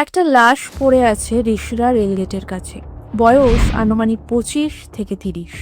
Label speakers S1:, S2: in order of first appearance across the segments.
S1: একটা লাশ পড়ে আছে রিষড়া রেলগেটের কাছে। বয়স আনুমানিক 25 থেকে 30।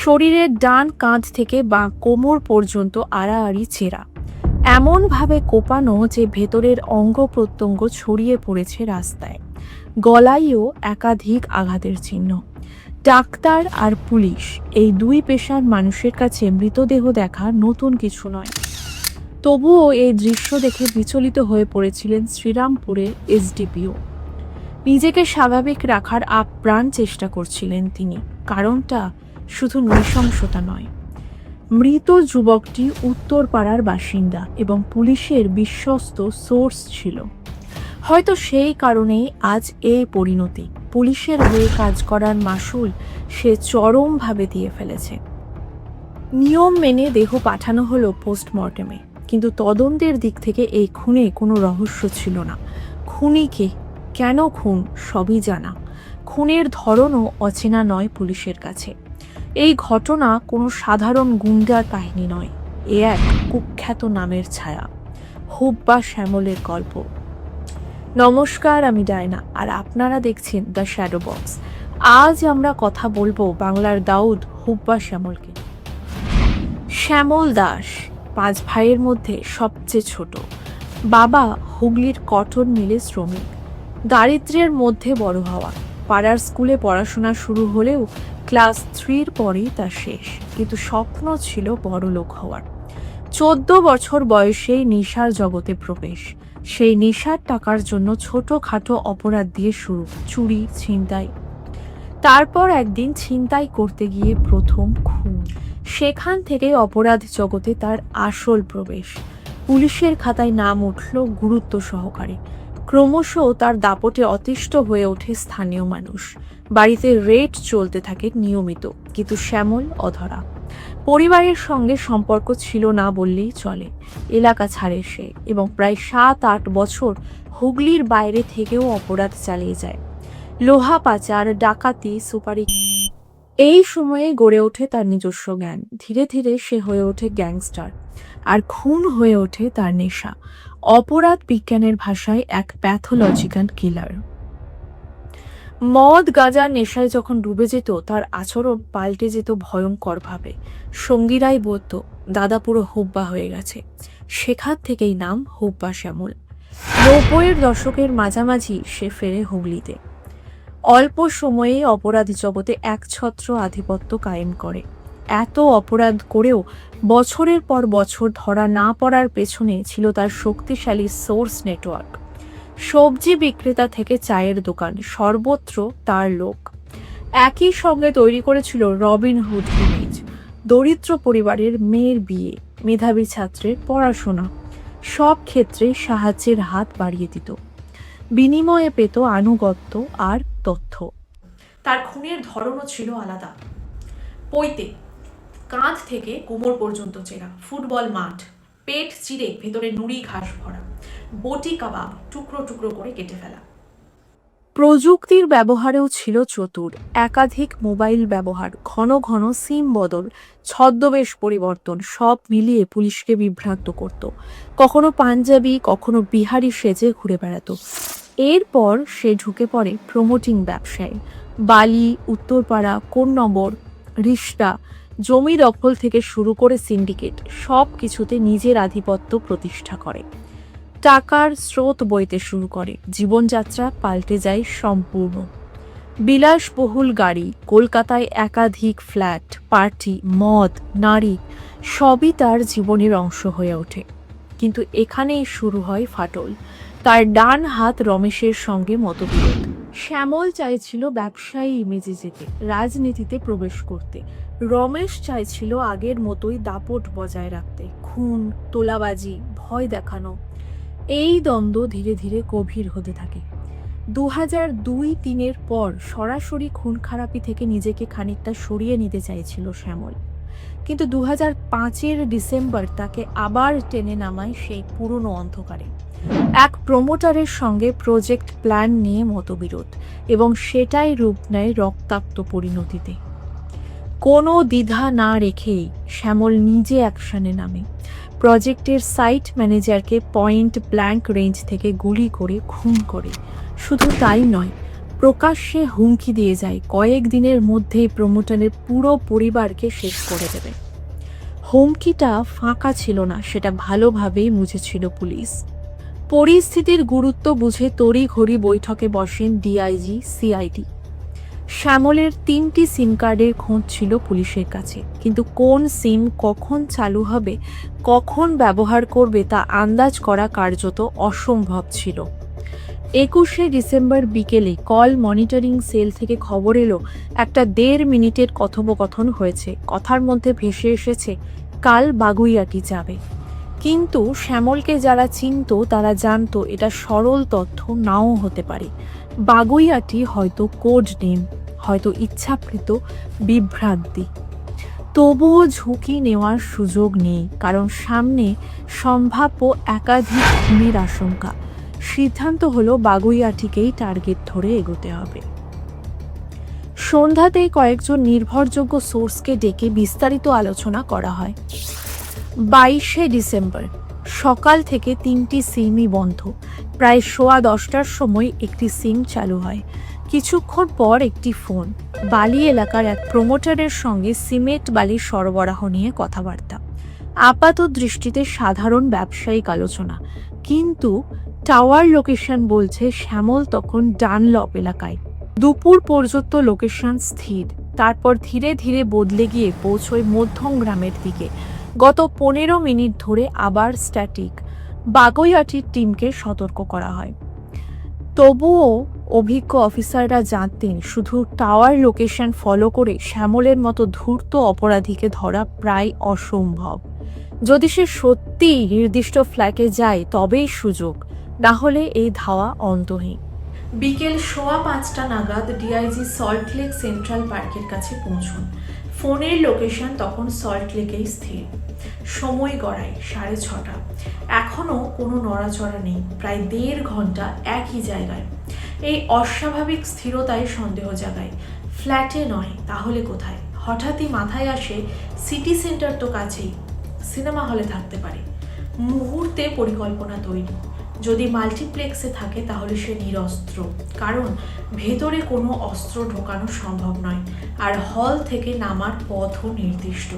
S1: শরীরের ডান কাঁধ থেকে বাঁ কোমর পর্যন্ত আড়াআড়ি চেরা, এমনভাবে কোপানো যে ভেতরের অঙ্গ প্রত্যঙ্গ ছড়িয়ে পড়েছে রাস্তায়। গলায়ও একাধিক আঘাতের চিহ্ন। ডাক্তার আর পুলিশ, এই দুই পেশার মানুষের কাছে মৃতদেহ দেখা নতুন কিছু নয়। তবুও এই দৃশ্য দেখে বিচলিত হয়ে পড়েছিলেন শ্রীরামপুরের এসডিপিও। নিজেকে স্বাভাবিক রাখার আপ্রাণ চেষ্টা করছিলেন তিনি। কারণটা শুধু নৃশংসতা নয়, মৃত যুবকটি উত্তরপাড়ার বাসিন্দা এবং পুলিশের বিশ্বস্ত সোর্স ছিল। হয়তো সেই কারণেই আজ এই পরিণতি। পুলিশের হয়ে কাজ করার মাসুল সে চরমভাবে দিয়ে ফেলেছে। নিয়ম মেনে দেহ পাঠানো হলো পোস্টমর্টেমে, কিন্তু তদন্তের দিক থেকে এই খুনে কোনো রহস্য ছিল না। খুনি কে, কেন খুন, সবই জানা। খুনের ধরনও অচেনা নয় পুলিশের কাছে। এই ঘটনা কোনো সাধারণ গুন্ডার কাহিনী নয়, এ এক কুখ্যাত নামের ছায়া, হুব্বা শ্যামলের গল্প। নমস্কার, আমি ডায়না, আর আপনারা দেখছেন দ্য শ্যাডো বক্স। আজ আমরা কথা বলবো বাংলার দাউদ হুব্বা শ্যামলকে। শ্যামল দাস 5 ভাইয়ের মধ্যে সবচেয়ে ছোট। বাবা হুগলির কটন মিলে শ্রমিক। দারিদ্র্যের মধ্যে বড় হওয়া। পাড়ার স্কুলে পড়াশোনা শুরু হলেও ক্লাস 3 পরেই তা শেষ। কিন্তু স্বপ্ন ছিল বড়লোক হওয়ার। 14 বছর বয়সেই নেশার জগতে প্রবেশ। সেই নেশার টাকার জন্য ছোটখাটো অপরাধ দিয়ে শুরু, চুরি, ছিনতাই। তারপর একদিন ছিনতাই করতে গিয়ে প্রথম খুন। সেখান থেকেই অপরাধ জগতে তার আসল প্রবেশ। পুলিশের খাতায় নাম উঠল গুরুত্ব সহকারে। ক্রমশ তার দাপটে অতিষ্ঠ হয়ে ওঠে স্থানীয় মানুষ। বাড়িতে রেড চলতে থাকে নিয়মিত, কিন্তু শ্যামল অধরা। পরিবারের সঙ্গে সম্পর্ক ছিল না বললেই চলে। এলাকা ছাড়ে সে এবং প্রায় 7-8 বছর হুগলির বাইরে থেকেও অপরাধ চালিয়ে যায়। লোহা পাচার, ডাকাতি, সুপারি। এই সময়ে গড়ে ওঠে তার নিজস্ব জ্ঞান। ধীরে ধীরে সে হয়ে ওঠে গ্যাংস্টার, আর খুন হয়ে ওঠে তার নেশা। অপরাধ বিজ্ঞানের ভাষায় এক প্যাথোলজিক্যাল কিলার। মদ গাঁজার নেশায় যখন ডুবে যেত, তার আচরণ পাল্টে যেত ভয়ঙ্করভাবে। সঙ্গীরাই বলতো দাদা পুরো হুব্বা হয়ে গেছে। সেখান থেকেই নাম হুব্বা শ্যামল। 90-এর দশকের মাঝামাঝি সে ফেরে হুগলিতে। অল্প সময়েই অপরাধ জগতে একছত্র আধিপত্য কায়েম করে। এত অপরাধ করেও বছরের পর বছর ধরা না পড়ার পেছনে ছিল তার শক্তিশালী সোর্স নেটওয়ার্ক। সবজি বিক্রেতা থেকে চায়ের দোকান, সর্বত্র তার লোক। একই সঙ্গে তৈরি করেছিল রবিনহুড ইমেজ। দরিদ্র পরিবারের মেয়ের বিয়ে, মেধাবী ছাত্রের পড়াশোনা, সব ক্ষেত্রে সাহায্যের হাত বাড়িয়ে দিত। বিনিময়ে পেত আনুগত্য আর তথ্য। তার খুনের ধরনও ছিল আলাদা। পৈতে, কাঁধ থেকে কোমর পর্যন্ত চেরা, ফুটবল মাঠ, পেট চিরে ভেতরে নুড়ি ঘাস ভরা, বটি কাবাব টুকরো টুকরো করে কেটে ফেলা। প্রযুক্তির ব্যবহারেও ছিল চতুর। একাধিক মোবাইল ব্যবহার, ঘন ঘন সিম বদল, ছদ্মবেশ পরিবর্তন, সব মিলিয়ে পুলিশকে বিভ্রান্ত করত। কখনো পাঞ্জাবি, কখনো বিহারি সেজে ঘুরে বেড়াতো। এরপর সে ঢুকে পড়ে প্রমোটিং ব্যবসায়। বালি, উত্তরপাড়া, কোন্নগর, রিষ্টা, জমি দখল থেকে শুরু করে সিন্ডিকেট, সব কিছুতে নিজের আধিপত্য প্রতিষ্ঠা করে। টাকার স্রোত বইতে শুরু করে। জীবনযাত্রা পাল্টে যায় সম্পূর্ণ। বিলাসবহুল গাড়ি, কলকাতায় একাধিক ফ্ল্যাট, পার্টি, মদ, নারী, সবই তার জীবনের অংশ হয়ে ওঠে। কিন্তু এখানেই শুরু হয় ফাটল। তার ডান হাত রমেশের সঙ্গে মতবিরোধ। শ্যামল চাইছিল ব্যবসায়ী ইমেজে যেতে, রাজনীতিতে প্রবেশ করতে। রমেশ চাইছিল আগের মতোই দাপট বজায় রাখতে, খুন, তোলাবাজি, ভয় দেখানো। এই দ্বন্দ্ব ধীরে ধীরে গভীর হতে থাকে। 2002-3-এর পর সরাসরি খুন খারাপি থেকে নিজেকে খানিকটা সরিয়ে নিতে চাইছিল শ্যামল, কিন্তু 2005-এর ডিসেম্বর তাকে আবার টেনে নামায় সেই পুরনো অন্ধকারে। এক প্রমোটারের সঙ্গে প্রজেক্ট প্ল্যান নিয়ে মতবিরোধ, এবং সেটাই রূপ নেয় রক্তাক্ত পরিণতিতে। কোনো দ্বিধা না রেখেই শ্যামল নিজে অ্যাকশনে নামে। প্রজেক্টের সাইট ম্যানেজারকে পয়েন্ট ব্ল্যাঙ্ক রেঞ্জ থেকে গুলি করে খুন করে। শুধু তাই নয়, প্রকাশ্যে হুমকি দিয়ে যায় কয়েকদিনের মধ্যেই প্রমোটারের পুরো পরিবারকে শেষ করে দেবে। হুমকিটা ফাঁকা ছিল না, সেটা ভালোভাবেই বুঝেছিল পুলিশ। পরিস্থিতির গুরুত্ব বুঝে তড়িঘড়ি বৈঠকে বসেন ডিআইজি, সিআইডি। শ্যামলের 3টি সিম কার্ডের খোঁজ ছিল পুলিশের কাছে, কিন্তু কোন সিম কখন চালু হবে, কখন ব্যবহার করবে তা আন্দাজ করা কার্যত অসম্ভব ছিল। 21শে ডিসেম্বর বিকেলে কল মনিটরিং সেল থেকে খবর এলো একটা 1.5 মিনিটের কথোপকথন হয়েছে। কথার মধ্যে ভেসে এসেছে কাল বাগুইআটি যাবে। কিন্তু শ্যামলকে যারা চিনত তারা জানতো এটা সরল তথ্য নাও হতে পারে। বাগুইআটি হয়তো কোড নেম, হয়তো ইচ্ছাকৃত বিভ্রান্তি। তবুও ঝুঁকি নেওয়ার সুযোগ নেই, কারণ সামনে সম্ভাব্য একাধিক খুনের আশঙ্কা। সিদ্ধান্ত হলো বাগুইআটিকেই টার্গেট ধরে এগোতে হবে। সন্ধ্যাতেই কয়েকজন নির্ভরযোগ্য সোর্সকে ডেকে বিস্তারিত আলোচনা করা হয়। 22শে ডিসেম্বর সকাল থেকে 3টি সিমই বন্ধ। প্রায় 10:15টার সময় একটি সিম চালু হয়। কিছুক্ষণ পর একটি ফোন, বালি এলাকার এক প্রমোটারের সঙ্গে সিমেন্ট বালি সরবরাহ নিয়ে কথাবার্তা। আপাত দৃষ্টিতে সাধারণ ব্যবসায়িক আলোচনা, কিন্তু টাওয়ার লোকেশন বলছে শ্যামল তখন ডানলপ এলাকায়। দুপুর পর্যন্ত লোকেশন স্থির, তারপর ধীরে ধীরে বদলে গিয়ে পৌঁছয় মধ্যমগ্রামের দিকে। গত 15 মিনিট ধরে আবার স্ট্যাটিক। বাগুইআটির টিমকে সতর্ক করা হয়। তবুও অভিজ্ঞ অফিসাররা জানতেন শুধু টাওয়ার লোকেশন ফলো করে শ্যামলের মতো ধূর্ত অপরাধীকে ধরা প্রায় অসম্ভব। যদি সে সত্যিই নির্দিষ্ট ফ্ল্যাটে যায় তবেই সুযোগ, না হলে এই ধাওয়া অন্তহীন। বিকেল 5:15 নাগাদ ডিআইজি সল্টলেক সেন্ট্রাল পার্কের কাছে পৌঁছন। ফোনের লোকেশন তখন সল্টলেকেই স্থির। সময় গড়ায় 6:30। এখনও কোনো নড়াচড়া নেই। প্রায় 1.5 ঘন্টা একই জায়গায়। এই অস্বাভাবিক স্থিরতায় সন্দেহ জাগায়। ফ্ল্যাটে নয়, তাহলে কোথায়? হঠাৎই মাথায় আসে সিটি সেন্টার তো কাছেই, সিনেমা হলে থাকতে পারে। মুহূর্তে পরিকল্পনা তৈরি। যদি মাল্টিপ্লেক্সে থাকে তাহলে সে নিরস্ত্র, কারণ ভেতরে কোনো অস্ত্র ঢোকানো সম্ভব নয়, আর হল থেকে নামার পথও নির্দিষ্ট।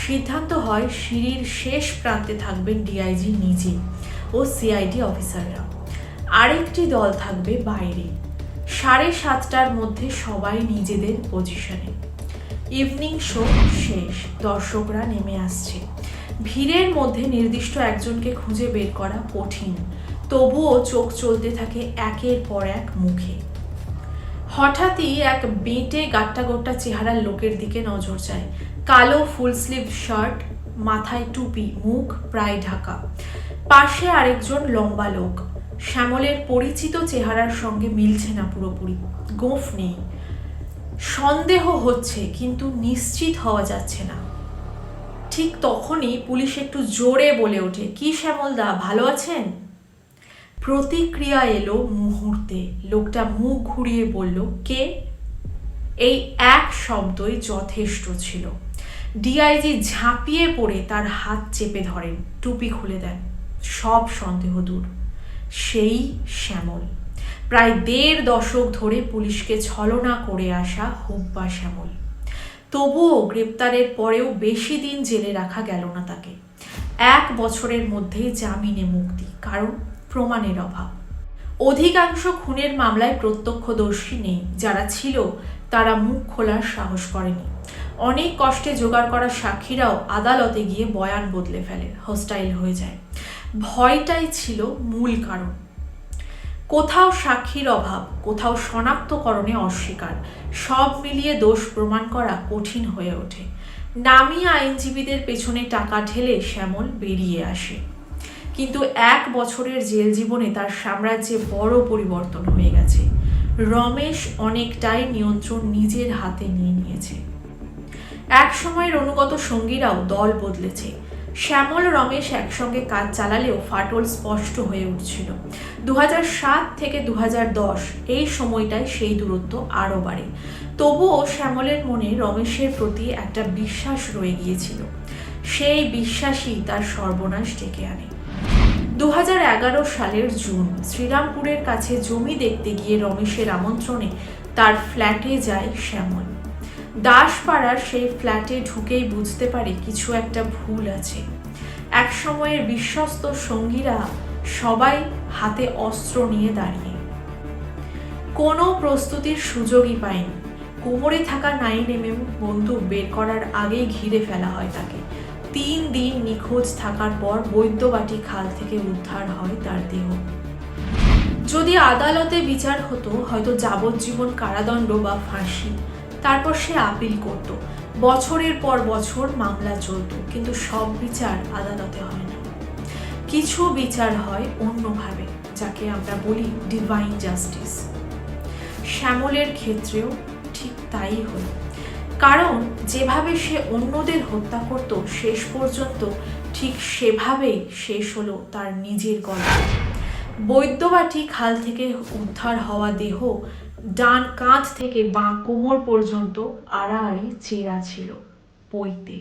S1: সিদ্ধান্ত হয় সিঁড়ির শেষ প্রান্তে থাকবেন ডিআইজি নিজে ও সিআইডি অফিসাররা। আরেকটি দল থাকবে বাইরে। 7:30টার মধ্যে সবাই নিজেদের পজিশনে। ইভিনিং শো শেষ, দর্শকরা নেমে আসছে। ভিড়ের মধ্যে নির্দিষ্ট একজনকে খুঁজে বের করা কঠিন, তবুও চোখ চলতে থাকে একের পর এক মুখে। হঠাৎই এক বেঁটে গাট্টা চেহারার লোকের দিকে নজর যায়। কালো ফুল স্লিভ শার্ট, মাথায় টুপি, মুখ প্রায় ঢাকা। পাশে আরেকজন লম্বা লোক। শ্যামলের পরিচিত চেহারার সঙ্গে মিলছে না পুরোপুরি। গোঁফ নেই। সন্দেহ হচ্ছে, কিন্তু নিশ্চিত হওয়া যাচ্ছে না। ঠিক তখনই পুলিশ একটু জোরে বলে ওঠে, কি শ্যামলদা, ভালো আছেন? প্রতিক্রিয়া এলো মুহূর্তে। লোকটা মুখ ঘুরিয়ে বলল, কে? এই এক শব্দই যথেষ্ট ছিল। ডিআইজি ঝাঁপিয়ে পড়ে তার হাত চেপে ধরেন, টুপি খুলে দেন। সব সন্দেহ দূর। সেই শ্যামল, প্রায় 1.5 দশক ধরে পুলিশকে ছলনা করে আসা হুব্বা শ্যামল। তবুও গ্রেপ্তারের পরেও বেশি দিন জেলে রাখা গেল না তাকে। 1 বছরের মধ্যেই জামিনে মুক্তি, কারণ প্রমাণের অভাব। অধিকাংশ খুনের মামলায় প্রত্যক্ষদর্শী নেই। যারা ছিল তারা মুখ খোলার সাহস করেনি। অনেক কষ্টে জোগাড় করা সাক্ষীরাও আদালতে গিয়ে বয়ান বদলে ফেলে, হোস্টাইল হয়ে যায়। ভয়টাই ছিল মূল কারণ। কোথাও সাক্ষীর অভাব, কোথাও শনাক্তকরণে অস্বীকার। সব মিলিয়ে দোষ প্রমাণ করা কঠিন হয়ে ওঠে। নামী আইনজীবীদের পেছনে টাকা ঢেলে শ্যামল বেরিয়ে আসে। কিন্তু 1 বছরের জেল জীবনে তার সাম্রাজ্যে বড় পরিবর্তন হয়ে গেছে। রমেশ অনেকটাই নিয়ন্ত্রণ নিজের হাতে নিয়ে নিয়েছে। এক সময়ের অনুগত সঙ্গীরাও দল বদলেছে। শ্যামল রমেশ একসঙ্গে কাজ চালালেও ফাটল স্পষ্ট হয়ে উঠছিল। 2007 থেকে 2010 এই সময়টায় সেই দূরত্ব আরও বাড়ে। তবুও শ্যামলের মনে রমেশের প্রতি একটা বিশ্বাস রয়ে গিয়েছিল। সেই বিশ্বাসই তার সর্বনাশ ডেকে আনে। 2011 সালের জুন, শ্রীরামপুরের কাছে জমি দেখতে গিয়ে রমেশের আমন্ত্রণে তার ফ্ল্যাটে যায় শ্যামল। দাসপাড়ার সেই ফ্ল্যাটে ঢুকেই বুঝতে পারে কিছু একটা ভুল আছে। এক সময়ের বিশ্বস্ত সঙ্গীরা সবাই হাতে অস্ত্র নিয়ে দাঁড়িয়ে, কোনো প্রস্তুতির সুযোগই পায়নি। কোমরে থাকা 9mm বন্দুক বের করার আগেই ঘিরে ফেলা হয় তাকে। 3 দিন নিখোঁজ থাকার পর বৈদ্যবাটি খাল থেকে উদ্ধার হয় তার দেহ। যদি আদালতে বিচার হতো, হয়তো যাবজ্জীবন কারাদণ্ড বা ফাঁসি। তারপর সে আপিল করত, বছরের পর বছর মামলা চলত, কিন্তু সব বিচার আদালতে হয় না। কিছু বিচার হয় অন্যভাবে, যাকে আমরা বলি ডিভাইন জাস্টিস। শ্যামলের ক্ষেত্রেও ঠিক তাই হল। কারণ যেভাবে সে অন্যদের হত্যা করত, শেষ পর্যন্ত ঠিক সেভাবেই শেষ হলো তার নিজের গল্প। বৈদ্যবাটি খাল থেকে উদ্ধার হওয়া দেহ ডান কাঁধ থেকে বাঁ কোমর পর্যন্ত আড়াআড়ি চেরা ছিল, পইতে।